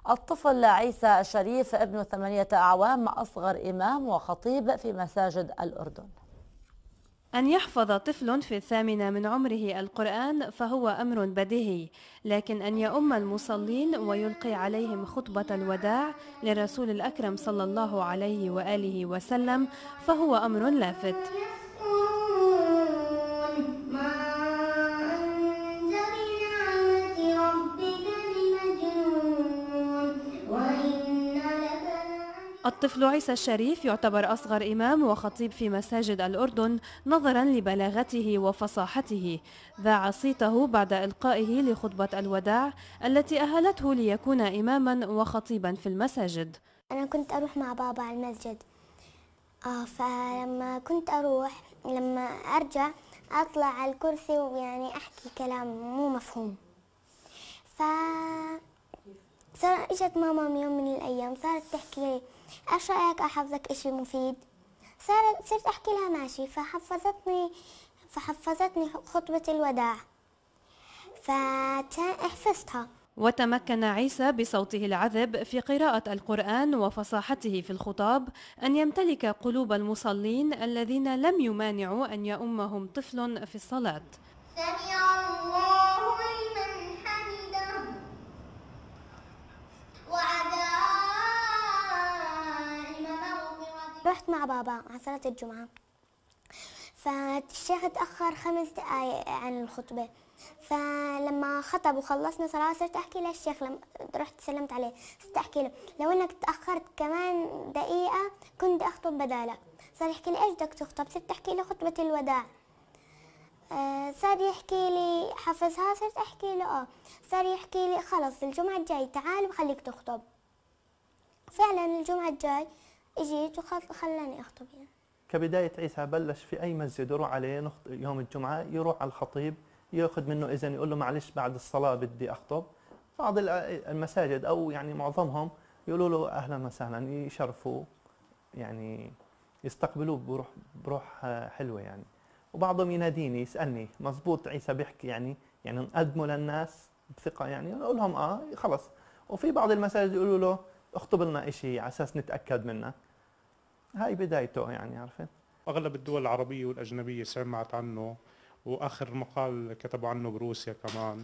الطفل عيسى الشريف ابن 8 أعوام أصغر إمام وخطيب في مساجد الأردن. أن يحفظ طفل في 8 من عمره القرآن فهو أمر بديهي، لكن أن يؤم المصلين ويلقي عليهم خطبة الوداع لرسول الأكرم صلى الله عليه وآله وسلم فهو أمر لافت. الطفل عيسى الشريف يعتبر أصغر إمام وخطيب في مساجد الأردن نظرا لبلاغته وفصاحته. ذاع صيته بعد إلقائه لخطبة الوداع التي أهلته ليكون إماما وخطيبا في المساجد. أنا كنت أروح مع بابا على المسجد، فلما كنت أروح لما أرجع أطلع على الكرسي ويعني أحكي كلام مو مفهوم. اجت ماما يوم من الأيام صارت تحكي لي ايش رأيك احفظك اشي مفيد؟ صرت احكي لها ماشي، فحفظتني خطبة الوداع فحفظتها. وتمكن عيسى بصوته العذب في قراءة القرآن وفصاحته في الخطاب أن يمتلك قلوب المصلين الذين لم يمانعوا أن يؤمهم طفل في الصلاة. سمع الله لمن حمده رحت مع بابا على صلاة الجمعة، فالشيخ تأخر 5 دقايق عن الخطبة، فلما خطب وخلصنا صلاة صرت أحكي للشيخ لما رحت سلمت عليه، صرت أحكي له لو إنك تأخرت كمان دقيقة كنت أخطب بدالك. صار يحكي لي إيش بدك تخطب؟ صرت أحكي له خطبة الوداع. صار يحكي لي حفظها، صرت أحكي له صار يحكي لي خلص الجمعة الجاي تعال وخليك تخطب. فعلا الجمعة الجاي اجيت وخلاني اخطب يعني. كبداية عيسى بلش في أي مسجد يروح عليه يوم الجمعة يروح على الخطيب ياخذ منه إذن، يقول له معلش بعد الصلاة بدي أخطب. بعض المساجد أو يعني معظمهم يقولوا له أهلا وسهلا، يشرفوا يعني يستقبلوه بروح حلوة يعني. وبعضهم يناديني يسألني مزبوط عيسى بيحكي يعني نقدمه للناس بثقة يعني، أقول لهم خلص. وفي بعض المساجد يقولوا له اخطب لنا إشي على أساس نتأكد منه. هاي بدايته يعني، عرفت. أغلب الدول العربية والأجنبية سمعت عنه، وآخر مقال كتبوا عنه بروسيا كمان،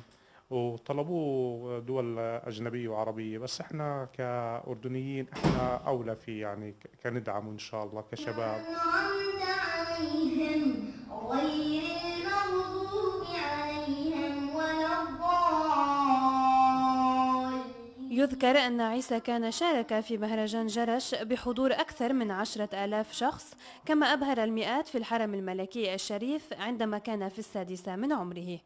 وطلبوه دول أجنبية وعربية، بس إحنا كأردنيين إحنا أولى فيه يعني كندعم إن شاء الله كشباب. يذكر أن عيسى كان شارك في مهرجان جرش بحضور أكثر من 10,000 شخص، كما أبهر المئات في الحرم الملكي الشريف عندما كان في 6 من عمره.